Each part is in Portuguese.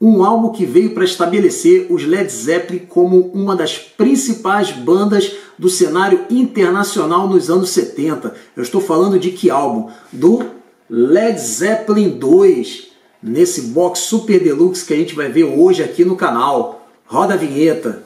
Um álbum que veio para estabelecer os Led Zeppelin como uma das principais bandas do cenário internacional nos anos 70. Eu estou falando de que álbum? Do Led Zeppelin 2, nesse box Super Deluxe que a gente vai ver hoje aqui no canal. Roda a vinheta.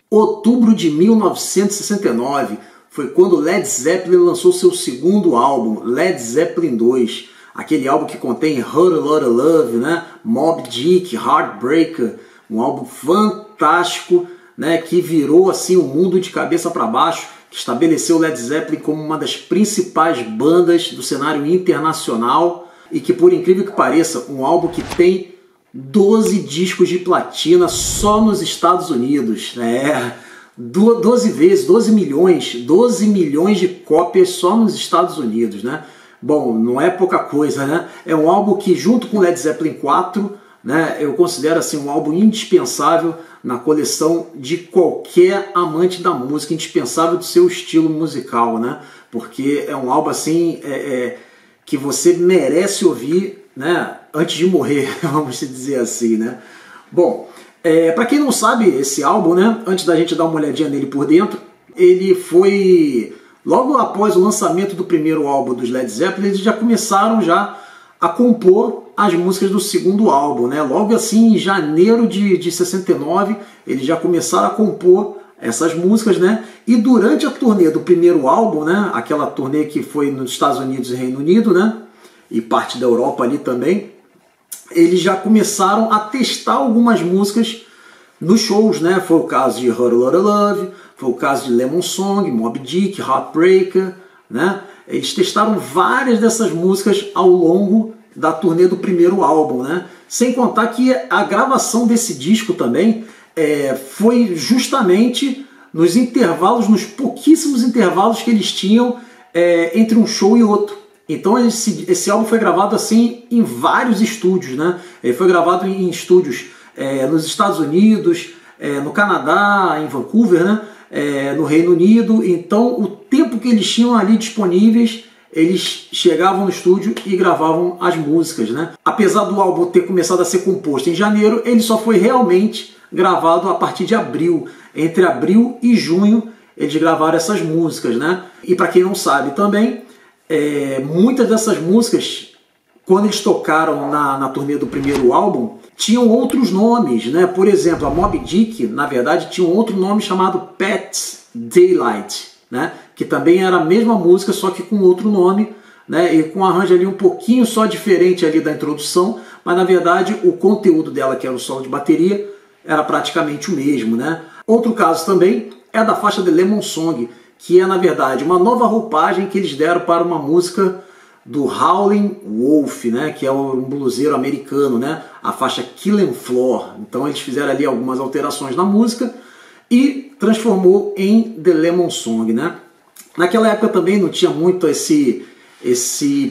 Outubro de 1969 foi quando Led Zeppelin lançou seu segundo álbum, Led Zeppelin 2. Aquele álbum que contém Hurt a Lotta Love, né? Moby Dick, Heartbreaker, um álbum fantástico, né? Que virou assim o mundo de cabeça para baixo, que estabeleceu Led Zeppelin como uma das principais bandas do cenário internacional e que, por incrível que pareça, um álbum que tem 12 discos de platina só nos Estados Unidos, né? 12 vezes, 12 milhões de cópias só nos Estados Unidos, né? Bom, não é pouca coisa, né? É um álbum que, junto com Led Zeppelin 4, né, eu considero assim, um álbum indispensável na coleção de qualquer amante da música, indispensável do seu estilo musical, né? Porque é um álbum assim, que você merece ouvir, né, antes de morrer, vamos dizer assim, né? Bom, para quem não sabe, esse álbum, né, antes da gente dar uma olhadinha nele por dentro, ele foi... Logo após o lançamento do primeiro álbum dos Led Zeppelin, eles já começaram a compor as músicas do segundo álbum, né? Logo assim, em janeiro de 69, eles já começaram a compor essas músicas, né? E durante a turnê do primeiro álbum, né? Aquela turnê que foi nos Estados Unidos e Reino Unido, né? E parte da Europa ali também, eles já começaram a testar algumas músicas nos shows, né? Foi o caso de Hurt a Lotta Love, foi o caso de Lemon Song, Moby Dick, Heartbreaker, né? Eles testaram várias dessas músicas ao longo da turnê do primeiro álbum, né? Sem contar que a gravação desse disco também foi justamente nos intervalos, nos pouquíssimos intervalos que eles tinham entre um show e outro. Então esse álbum foi gravado assim em vários estúdios, né? Ele foi gravado em estúdios nos Estados Unidos, no Canadá, em Vancouver, né? No Reino Unido. Então o tempo que eles tinham ali disponíveis, eles chegavam no estúdio e gravavam as músicas, né? Apesar do álbum ter começado a ser composto em janeiro, ele só foi realmente gravado a partir de abril. Entre abril e junho eles gravaram essas músicas, né? E para quem não sabe também, muitas dessas músicas, quando eles tocaram na turnê do primeiro álbum, tinham outros nomes, né? Por exemplo, a Moby Dick, na verdade, tinha um outro nome chamado Pat's Daylight, né? Que também era a mesma música, só que com outro nome, né? E com um arranjo ali um pouquinho só diferente ali da introdução, mas na verdade o conteúdo dela, que era o solo de bateria, era praticamente o mesmo, né? Outro caso também é da faixa The Lemon Song, que é na verdade uma nova roupagem que eles deram para uma música do Howlin' Wolf, né, que é um bluseiro americano, né, a faixa Killing Floor. Então eles fizeram ali algumas alterações na música e transformou em The Lemon Song, né. Naquela época também não tinha muito esse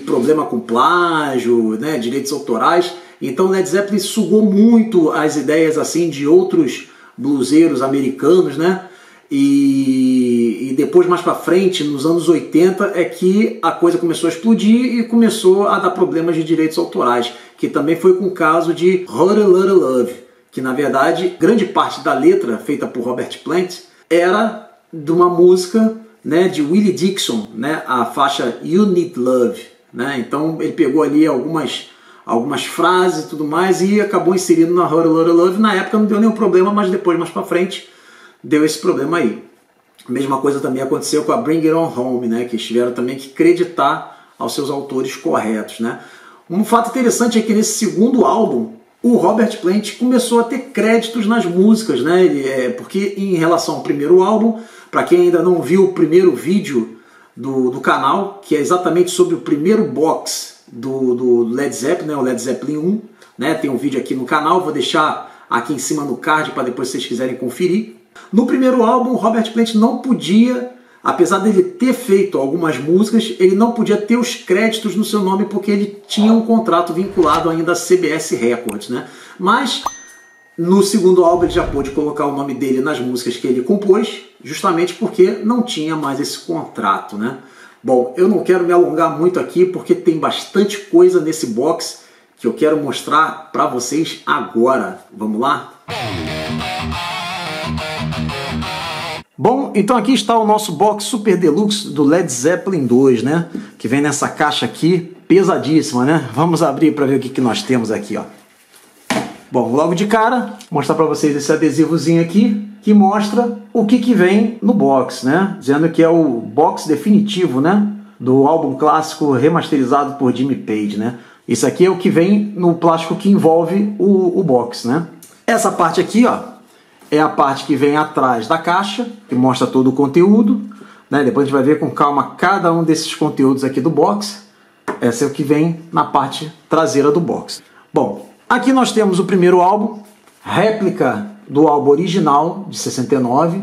problema com plágio, né, direitos autorais. Então Led Zeppelin sugou muito as ideias assim de outros bluseiros americanos, né. E depois, mais para frente, nos anos 80, é que a coisa começou a explodir e começou a dar problemas de direitos autorais, que também foi com o caso de Hurt a Lotta Love, que na verdade, grande parte da letra, feita por Robert Plant, era de uma música, né, de Willie Dixon, né, a faixa You Need Love, né? Então ele pegou ali algumas frases e tudo mais e acabou inserindo na Hurt a Lotta Love. Na época não deu nenhum problema, mas depois, mais para frente, deu esse problema aí. A mesma coisa também aconteceu com a Bring It On Home, né, que eles tiveram também que acreditar aos seus autores corretos, né. Um fato interessante é que nesse segundo álbum, o Robert Plant começou a ter créditos nas músicas, né, porque em relação ao primeiro álbum, para quem ainda não viu o primeiro vídeo do canal, que é exatamente sobre o primeiro box do Led Zeppelin, né, o Led Zeppelin 1, né, tem um vídeo aqui no canal, vou deixar aqui em cima no card para depois vocês quiserem conferir. No primeiro álbum, o Robert Plant não podia, apesar dele ter feito algumas músicas, ele não podia ter os créditos no seu nome porque ele tinha um contrato vinculado ainda à CBS Records, né? Mas no segundo álbum ele já pôde colocar o nome dele nas músicas que ele compôs, justamente porque não tinha mais esse contrato, né? Bom, eu não quero me alongar muito aqui porque tem bastante coisa nesse box que eu quero mostrar para vocês agora. Vamos lá? Bom, então aqui está o nosso box Super Deluxe do Led Zeppelin 2, né? Que vem nessa caixa aqui, pesadíssima, né? Vamos abrir para ver o que nós temos aqui, ó. Bom, logo de cara, mostrar para vocês esse adesivozinho aqui, que mostra o que vem no box, né? Dizendo que é o box definitivo, né? Do álbum clássico remasterizado por Jimmy Page, né? Isso aqui é o que vem no plástico que envolve o box, né? Essa parte aqui, ó, é a parte que vem atrás da caixa, que mostra todo o conteúdo, né? Depois a gente vai ver com calma cada um desses conteúdos aqui do box. Essa é o que vem na parte traseira do box. Bom, aqui nós temos o primeiro álbum, réplica do álbum original de 69.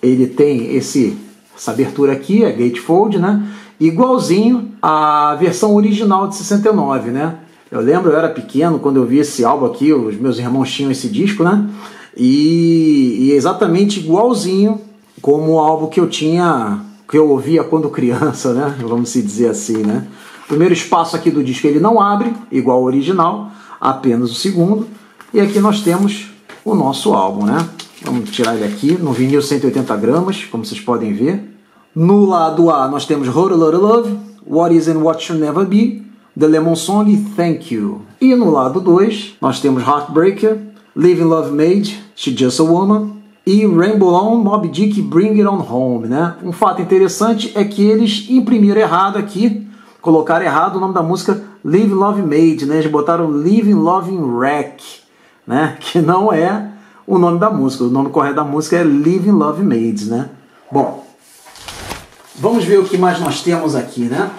Ele tem essa abertura aqui, é gatefold, né? Igualzinho à versão original de 69, né? Eu lembro, eu era pequeno quando eu vi esse álbum aqui, os meus irmãos tinham esse disco, né? E exatamente igualzinho como o álbum que eu ouvia quando criança, né? Vamos se dizer assim, né? O primeiro espaço aqui do disco ele não abre, igual ao original, apenas o segundo. E aqui nós temos o nosso álbum, né? Vamos tirar ele aqui, no vinil 180 gramas, como vocês podem ver. No lado A nós temos Whole Lotta Love, What Is and What Should Never Be, The Lemon Song e Thank You. E no lado 2 nós temos Heartbreaker, Living Love Made, She's Just a Woman e Rainbow On, Moby Dick Bring It On Home, né? Um fato interessante é que eles imprimiram errado aqui, colocaram errado o nome da música Living Love Made, né? Eles botaram Living Loving Wreck, né? Que não é o nome da música. O nome correto da música é Living Love Made, né? Bom, vamos ver o que mais nós temos aqui, né?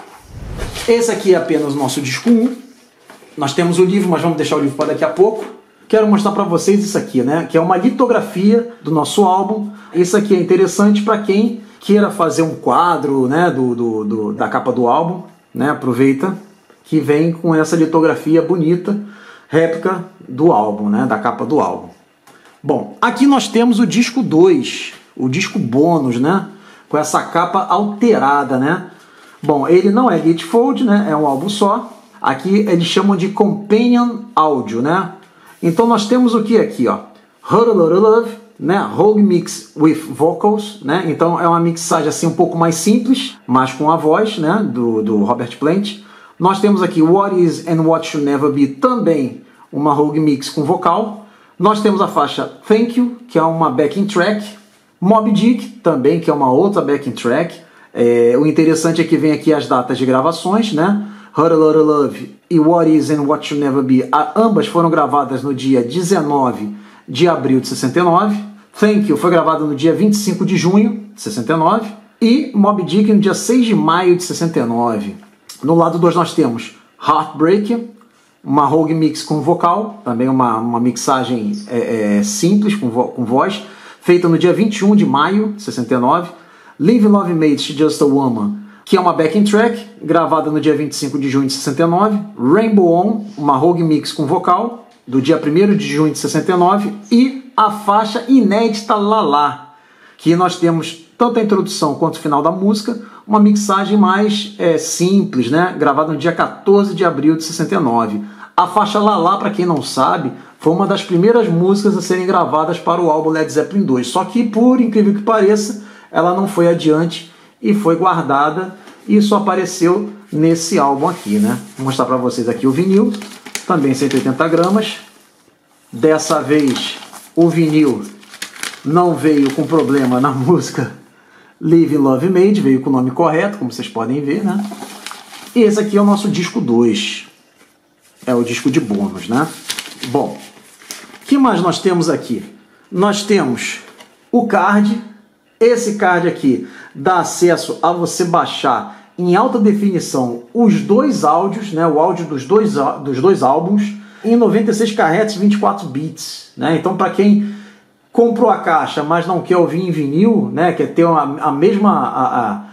Esse aqui é apenas o nosso disco 1. Nós temos o livro, mas vamos deixar o livro para daqui a pouco. Quero mostrar para vocês isso aqui, né? Que é uma litografia do nosso álbum. Isso aqui é interessante para quem queira fazer um quadro, né? Da capa do álbum, né? Aproveita que vem com essa litografia bonita, réplica do álbum, né? Da capa do álbum. Bom, aqui nós temos o disco 2, o disco bônus, né? Com essa capa alterada, né? Bom, ele não é gatefold, né? É um álbum só. Aqui eles chamam de Companion Audio, né? Então nós temos o que aqui, ó? Whole Lotta Love, né? Rogue Mix with Vocals, né? Então é uma mixagem assim um pouco mais simples, mas com a voz, né? Do Robert Plant. Nós temos aqui What Is and What Should Never Be, também uma Rogue Mix com vocal. Nós temos a faixa Thank You, que é uma backing track. Moby Dick, também, que é uma outra backing track. O interessante é que vem aqui as datas de gravações, né? Whole Lotta Love e What Is and What Should Never Be, ambas foram gravadas no dia 19 de abril de 69. Thank You foi gravado no dia 25 de junho de 69. E Moby Dick no dia 6 de maio de 69. No lado 2 nós temos Heartbreaker, uma Rogue Mix com vocal, também uma mixagem simples, com voz, feita no dia 21 de maio de 69. Living Love Made, She's Just a Woman, que é uma backing track, gravada no dia 25 de junho de 69. Rainbow On, uma Rogue Mix com vocal, do dia 1º de junho de 69. E a faixa inédita Lala, que nós temos tanto a introdução quanto o final da música, uma mixagem mais simples, né? Gravada no dia 14 de abril de 69. A faixa Lala, para quem não sabe, foi uma das primeiras músicas a serem gravadas para o álbum Led Zeppelin 2. Só que, por incrível que pareça, ela não foi adiante e foi guardada e só apareceu nesse álbum aqui, né? Vou mostrar para vocês aqui o vinil, também 180 gramas. Dessa vez o vinil não veio com problema na música Living Love Made, veio com o nome correto, como vocês podem ver, né? E esse aqui é o nosso disco 2, é o disco de bônus, né? Bom, o que mais nós temos aqui? Nós temos o card. Esse card aqui dá acesso a você baixar em alta definição os dois áudios, né, o áudio dos dois álbuns, em 96 kHz 24 bits. Né? Então, para quem comprou a caixa, mas não quer ouvir em vinil, né, quer ter a mesma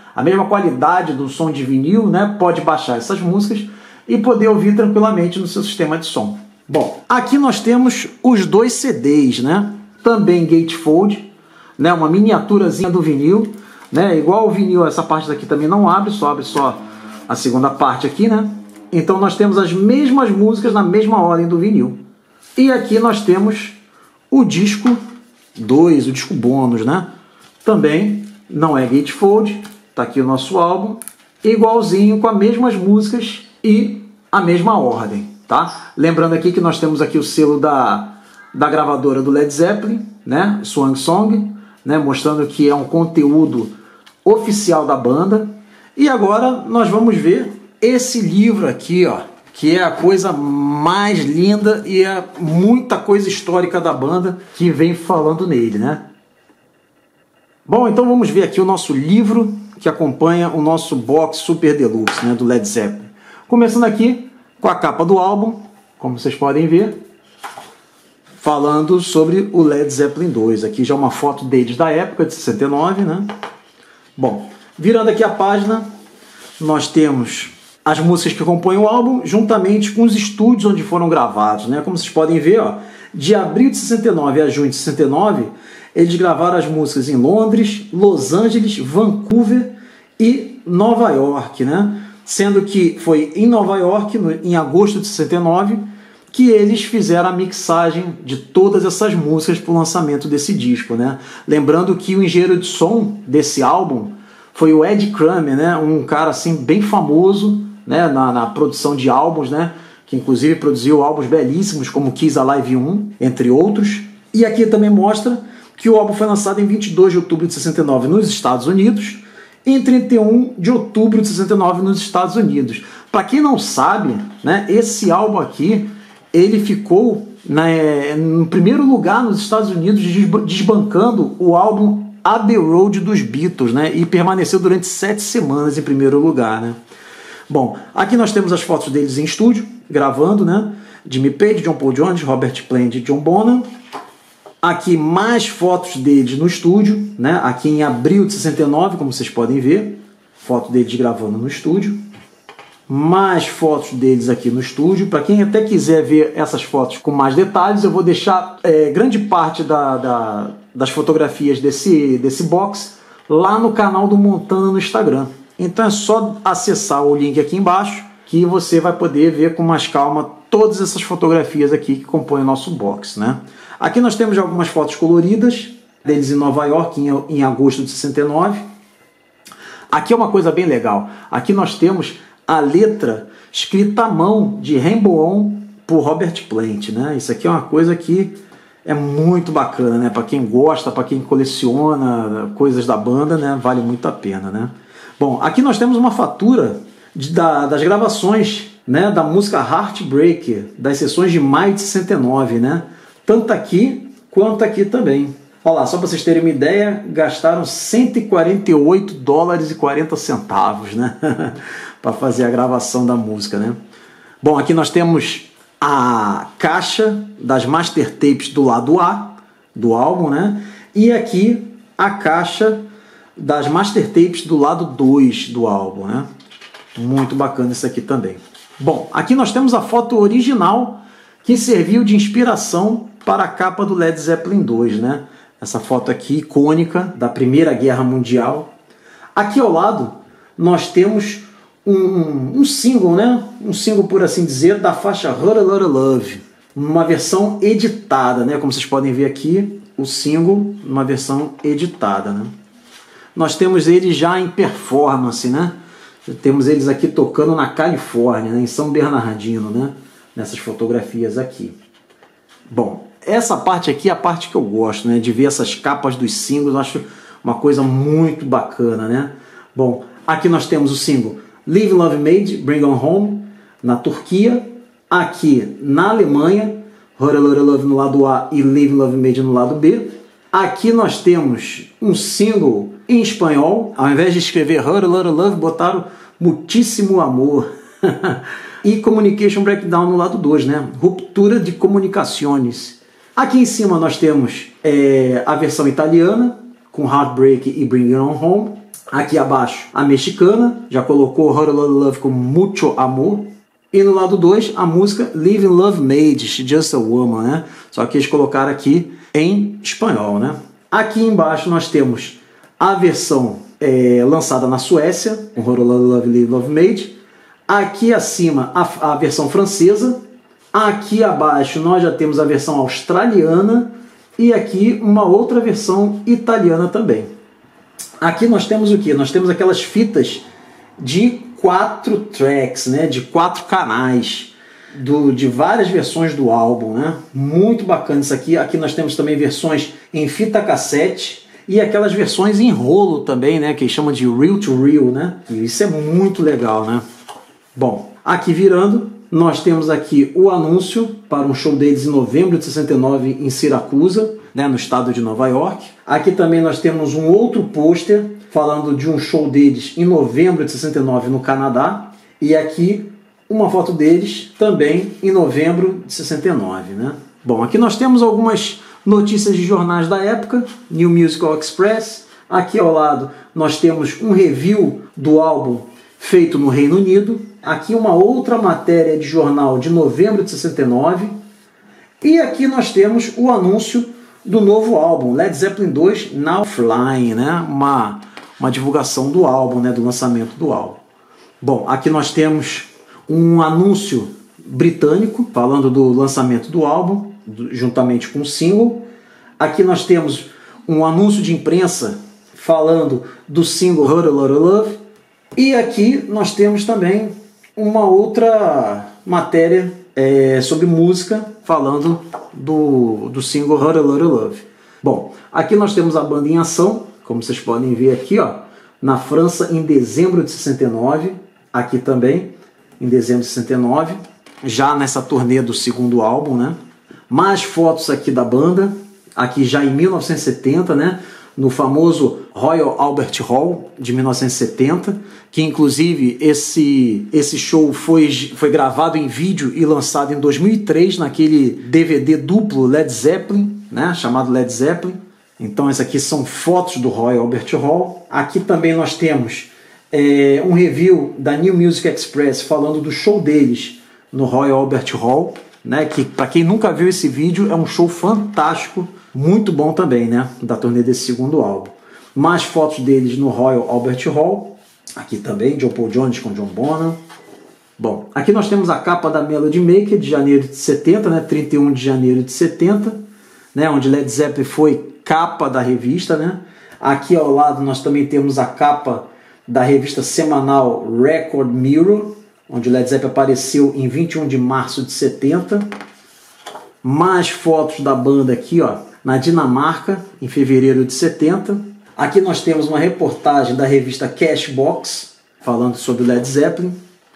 qualidade do som de vinil, né, pode baixar essas músicas e poder ouvir tranquilamente no seu sistema de som. Bom, aqui nós temos os dois CDs, né, também gatefold, né, uma miniaturazinha do vinil, né, igual o vinil, essa parte daqui também não abre, só abre só a segunda parte aqui, né, Então nós temos as mesmas músicas na mesma ordem do vinil. E aqui nós temos o disco 2, o disco bônus, né? Também não é gatefold, tá aqui o nosso álbum, igualzinho, com as mesmas músicas e a mesma ordem, tá? Lembrando aqui que nós temos aqui o selo da gravadora do Led Zeppelin, né? Swan Song, né? Mostrando que é um conteúdo oficial da banda. E agora nós vamos ver esse livro aqui, ó, que é a coisa mais linda e é muita coisa histórica da banda que vem falando nele, né? Bom, então vamos ver aqui o nosso livro que acompanha o nosso box Super Deluxe, né, do Led Zeppelin. Começando aqui com a capa do álbum, como vocês podem ver, falando sobre o Led Zeppelin 2. Aqui já uma foto deles da época, de 69, né? Bom, virando aqui a página, nós temos as músicas que compõem o álbum, juntamente com os estúdios onde foram gravados, né? Como vocês podem ver, ó, de abril de 69 a junho de 69, eles gravaram as músicas em Londres, Los Angeles, Vancouver e Nova York, né? Sendo que foi em Nova York, em agosto de 69, que eles fizeram a mixagem de todas essas músicas para o lançamento desse disco, né? Lembrando que o engenheiro de som desse álbum foi o Ed Kramer, né? Um cara assim bem famoso, né? na produção de álbuns, né? Que inclusive produziu álbuns belíssimos como Kiss Alive 1, entre outros. E aqui também mostra que o álbum foi lançado em 22 de outubro de 69 nos Estados Unidos e em 31 de outubro de 69 nos Estados Unidos. Para quem não sabe, né? Esse álbum aqui, ele ficou no primeiro lugar nos Estados Unidos, desbancando o álbum Abbey Road dos Beatles, né? E permaneceu durante 7 semanas em primeiro lugar, né? Bom, aqui nós temos as fotos deles em estúdio, gravando, né? Jimmy Page, John Paul Jones, Robert Plant e John Bonham. Aqui mais fotos deles no estúdio, né? Aqui em abril de 69, como vocês podem ver, foto deles gravando no estúdio. Mais fotos deles aqui no estúdio. Para quem até quiser ver essas fotos com mais detalhes, eu vou deixar grande parte das fotografias desse box lá no canal do Montana no Instagram. Então é só acessar o link aqui embaixo que você vai poder ver com mais calma todas essas fotografias aqui que compõem o nosso box, né? Aqui nós temos algumas fotos coloridas deles em Nova York em agosto de 69. Aqui é uma coisa bem legal. Aqui nós temos a letra escrita à mão de Rainbow On por Robert Plant, né? Isso aqui é uma coisa que é muito bacana, né? Para quem gosta, para quem coleciona coisas da banda, né? Vale muito a pena, né? Bom, aqui nós temos uma fatura das gravações, né? Da música Heartbreaker, das sessões de maio de 69, né? Tanto aqui quanto aqui também. Olha lá, só para vocês terem uma ideia, gastaram $148,40, né? Para fazer a gravação da música, né? Bom, aqui nós temos a caixa das master tapes do lado A do álbum, né? E aqui a caixa das master tapes do lado 2 do álbum, né? Muito bacana isso aqui também. Bom, aqui nós temos a foto original que serviu de inspiração para a capa do Led Zeppelin 2, né? Essa foto aqui icônica da Primeira Guerra Mundial. Aqui ao lado nós temos um single, né? Um single, por assim dizer, da faixa Hurt a Lotta Love, uma versão editada, né? Como vocês podem ver aqui, o single, uma versão editada, né? Nós temos eles já em performance, né? Temos eles aqui tocando na Califórnia, né? Em São Bernardino, né? Nessas fotografias aqui. Bom, essa parte aqui é a parte que eu gosto, né? De ver essas capas dos singles, eu acho uma coisa muito bacana, né? Bom, aqui nós temos o single Live Love Made, Bring On Home, na Turquia. Aqui na Alemanha, Hurt a Lotta Love no lado A e Live Love Made no lado B. Aqui nós temos um single em espanhol. Ao invés de escrever Hurt a Lotta Love, botaram Muitíssimo Amor. E Communication Breakdown no lado 2, né? Ruptura de comunicações. Aqui em cima nós temos a versão italiana, com Heartbreak e Bring It On Home. Aqui abaixo, a mexicana, já colocou Hurt a Lotta Love com Mucho Amor. E no lado 2, a música Living Love Made, She's Just a Woman, né? Só que eles colocaram aqui em espanhol, né? Aqui embaixo nós temos a versão lançada na Suécia, com Hurt a Lotta Love, Living Love Made. Aqui acima a versão francesa, aqui abaixo nós já temos a versão australiana e aqui uma outra versão italiana também. Aqui nós temos o que? Nós temos aquelas fitas de 4 tracks, né? De 4 canais, de várias versões do álbum, né? Muito bacana isso aqui. Aqui nós temos também versões em fita cassete e aquelas versões em rolo também, né? Que eles chamam de reel to reel, né? E isso é muito legal, né? Bom, aqui virando, nós temos aqui o anúncio para um show deles em novembro de 69 em Siracusa, né, no estado de Nova York. Aqui também nós temos um outro pôster falando de um show deles em novembro de 69 no Canadá. E aqui uma foto deles também em novembro de 69. Né? Bom, aqui nós temos algumas notícias de jornais da época, New Musical Express. Aqui ao lado nós temos um review do álbum feito no Reino Unido. Aqui uma outra matéria de jornal de novembro de 69. E aqui nós temos o anúncio do novo álbum, Led Zeppelin 2 Now Flying, né? Uma divulgação do álbum, né? Do lançamento do álbum. Bom, aqui nós temos um anúncio britânico falando do lançamento do álbum, juntamente com o single. Aqui nós temos um anúncio de imprensa falando do single Hurt a Lot of Love. E aqui nós temos também uma outra matéria sobre música falando do single Hurt a Lot of Love. Bom, aqui nós temos a banda em ação, como vocês podem ver aqui, ó, na França em dezembro de 69, aqui também em dezembro de 69, já nessa turnê do segundo álbum, né? Mais fotos aqui da banda, aqui já em 1970, né? No famoso Royal Albert Hall de 1970, que inclusive esse show foi gravado em vídeo e lançado em 2003 naquele DVD duplo Led Zeppelin, né, chamado Led Zeppelin. Então essas aqui são fotos do Royal Albert Hall. Aqui também nós temos um review da New Music Express falando do show deles no Royal Albert Hall, né, que para quem nunca viu esse vídeo é um show fantástico, muito bom também, né, da turnê desse segundo álbum. Mais fotos deles no Royal Albert Hall, aqui também, John Paul Jones com John Bonham. Bom, aqui nós temos a capa da Melody Maker de janeiro de 70, né, 31 de janeiro de 70, né, onde Led Zeppelin foi capa da revista, né. Aqui ao lado nós também temos a capa da revista semanal Record Mirror, onde Led Zeppelin apareceu em 21 de março de 70. Mais fotos da banda aqui, ó, na Dinamarca, em fevereiro de 70. Aqui nós temos uma reportagem da revista Cashbox, falando sobre Led Zeppelin.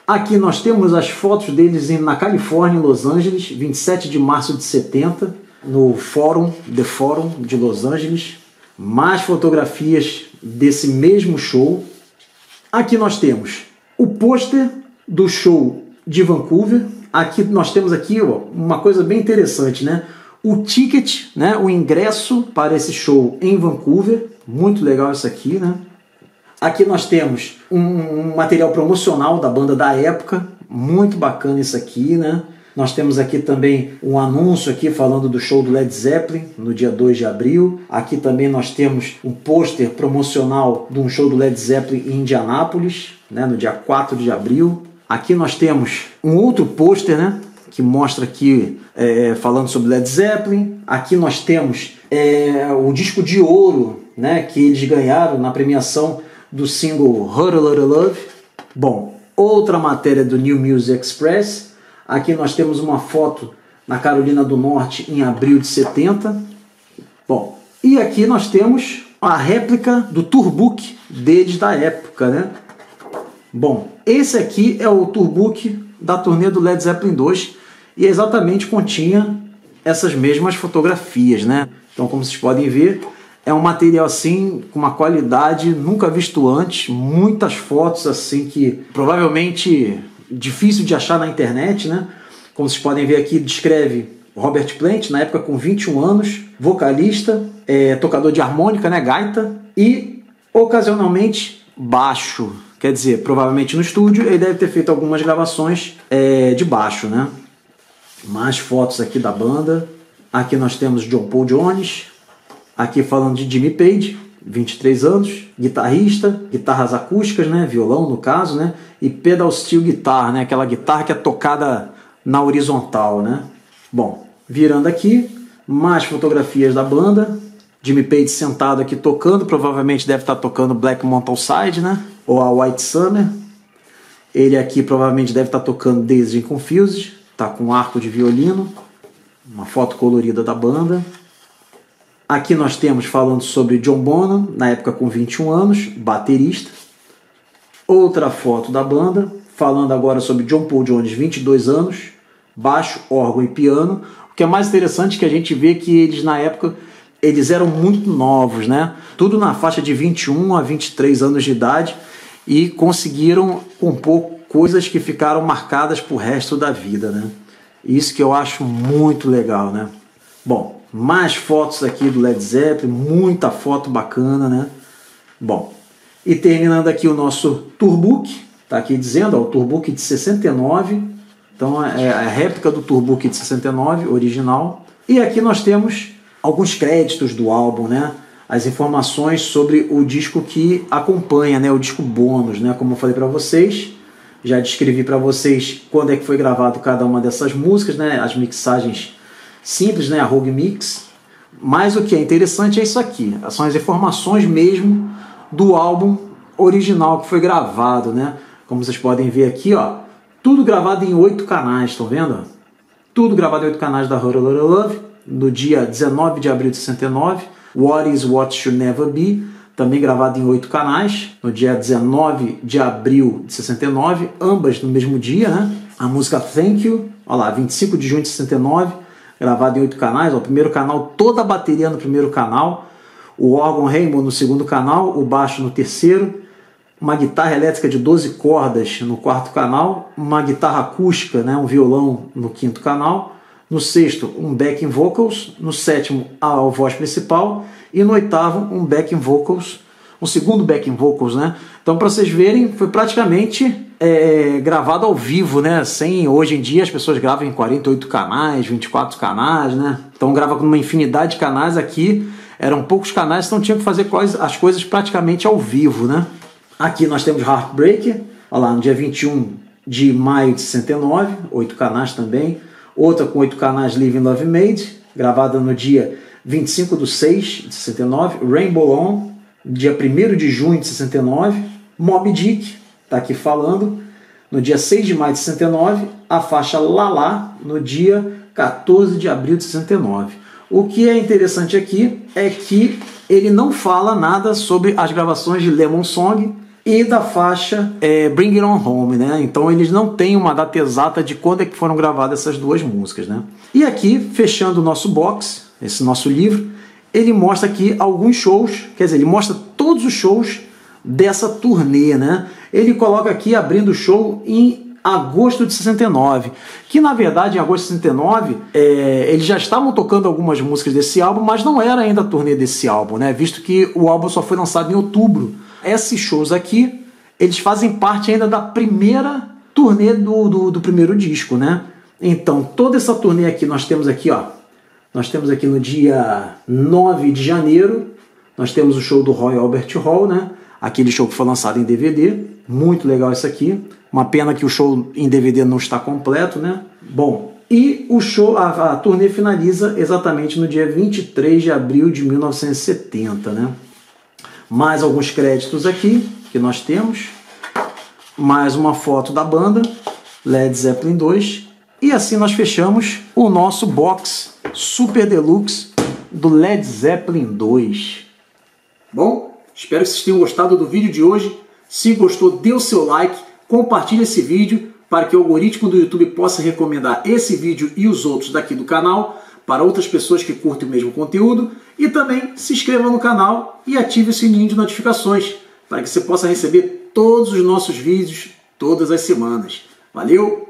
Aqui nós temos as fotos deles na Califórnia, em Los Angeles, 27 de março de 70, no The Forum de Los Angeles. Mais fotografias desse mesmo show. Aqui nós temos o pôster do show de Vancouver. Aqui nós temos aqui, ó, uma coisa bem interessante, né? O ticket, né? O ingresso para esse show em Vancouver. Muito legal isso aqui, né? Aqui nós temos um material promocional da banda da época. Muito bacana isso aqui, né? Nós temos aqui também um anúncio aqui falando do show do Led Zeppelin no dia 2 de abril. Aqui também nós temos um pôster promocional de um show do Led Zeppelin em Indianápolis, né, no dia 4 de abril. Aqui nós temos um outro pôster, né, que mostra aqui falando sobre Led Zeppelin. Aqui nós temos o disco de ouro, né, que eles ganharam na premiação do single Hurt a Lot of Love. Bom, outra matéria do New Music Express. Aqui nós temos uma foto na Carolina do Norte em abril de 70. Bom, e aqui nós temos a réplica do tourbook deles da época, né? Bom, esse aqui é o tourbook da turnê do Led Zeppelin 2 e exatamente continha essas mesmas fotografias, né? Então, como vocês podem ver, é um material assim com uma qualidade nunca visto antes, muitas fotos assim que provavelmente difícil de achar na internet, né? Como vocês podem ver aqui, descreve Robert Plant, na época com 21 anos, vocalista, tocador de harmônica, né? Gaita, e ocasionalmente baixo. Quer dizer, provavelmente no estúdio ele deve ter feito algumas gravações de baixo, né? Mais fotos aqui da banda. Aqui nós temos John Paul Jones. Aqui falando de Jimmy Page, 23 anos, guitarrista, guitarras acústicas, né, violão no caso, né, e pedal steel guitar, né, aquela guitarra que é tocada na horizontal, né. Bom, virando aqui, mais fotografias da banda, Jimmy Page sentado aqui tocando, provavelmente deve estar tocando Black Mountain Side, né, ou a White Summer. Ele aqui provavelmente deve estar tocando Dazed and Confused, tá com um arco de violino, uma foto colorida da banda. Aqui nós temos falando sobre John Bonham, na época com 21 anos, baterista. Outra foto da banda, falando agora sobre John Paul Jones, 22 anos, baixo, órgão e piano. O que é mais interessante é que a gente vê que eles na época eles eram muito novos, né? Tudo na faixa de 21 a 23 anos de idade e conseguiram compor coisas que ficaram marcadas pro resto da vida, né? Isso que eu acho muito legal, né? Bom, mais fotos aqui do Led Zeppelin, muita foto bacana, né? Bom, e terminando aqui o nosso Tourbook, tá aqui dizendo, ó, o Tourbook de 69, então é a réplica do Tourbook de 69, original. E aqui nós temos alguns créditos do álbum, né? As informações sobre o disco que acompanha, né? O disco bônus, né? Como eu falei para vocês, já descrevi para vocês quando é que foi gravado cada uma dessas músicas, né? As mixagens simples, né? A Rogue Mix. Mas o que é interessante é isso aqui. São as informações mesmo do álbum original que foi gravado, né? Como vocês podem ver aqui, ó. Tudo gravado em 8 canais, estão vendo? Tudo gravado em 8 canais da Hotter Lotter Love, no dia 19 de abril de 69. What Is What Should Never Be, também gravado em 8 canais, no dia 19 de abril de 69, ambas no mesmo dia, né? A música Thank You, olha lá, 25 de junho de 69, gravado em 8 canais, ó, o primeiro canal, toda a bateria no primeiro canal, o órgão Rainbow no segundo canal, o baixo no terceiro, uma guitarra elétrica de 12 cordas no quarto canal, uma guitarra acústica, né, um violão no quinto canal, no sexto um backing vocals, no sétimo a voz principal e no oitavo um backing vocals, um segundo backing vocals, né? Então, para vocês verem, foi praticamente gravado ao vivo, né? Sem, hoje em dia as pessoas gravam em 48 canais, 24 canais, né? Então grava com uma infinidade de canais. Aqui eram poucos canais, então tinha que fazer as coisas praticamente ao vivo, né? Aqui nós temos Heartbreaker, olha lá, no dia 21 de maio de 69, 8 canais também. Outra com 8 canais, Living Love Made, gravada no dia 25 de 6 de 69. Rainbow On, dia 1º de junho de 69. Moby Dick, está aqui falando, no dia 6 de maio de 69. A faixa Lala, no dia 14 de abril de 69. O que é interessante aqui é que ele não fala nada sobre as gravações de Lemon Song e da faixa Bring It On Home, né? Então eles não têm uma data exata de quando é que foram gravadas essas duas músicas, né? E aqui, fechando o nosso box, esse nosso livro, ele mostra aqui alguns shows, quer dizer, ele mostra todos os shows dessa turnê, né? Ele coloca aqui abrindo o show em agosto de 69, que na verdade em agosto de 69 eles já estavam tocando algumas músicas desse álbum, mas não era ainda a turnê desse álbum, né? Visto que o álbum só foi lançado em outubro. Esses shows aqui, eles fazem parte ainda da primeira turnê do primeiro disco, né? Então, toda essa turnê aqui, nós temos aqui, ó, nós temos aqui no dia 9 de janeiro, nós temos o show do Royal Albert Hall, né? Aquele show que foi lançado em DVD, muito legal isso aqui. Uma pena que o show em DVD não está completo, né? Bom, e o show, a turnê finaliza exatamente no dia 23 de abril de 1970, né? Mais alguns créditos aqui que nós temos. Mais uma foto da banda, Led Zeppelin 2. E assim nós fechamos o nosso box Super Deluxe do Led Zeppelin 2. Bom, espero que vocês tenham gostado do vídeo de hoje. Se gostou, dê o seu like, compartilhe esse vídeo para que o algoritmo do YouTube possa recomendar esse vídeo e os outros daqui do canal para outras pessoas que curtem o mesmo conteúdo. E também se inscreva no canal e ative o sininho de notificações para que você possa receber todos os nossos vídeos todas as semanas. Valeu!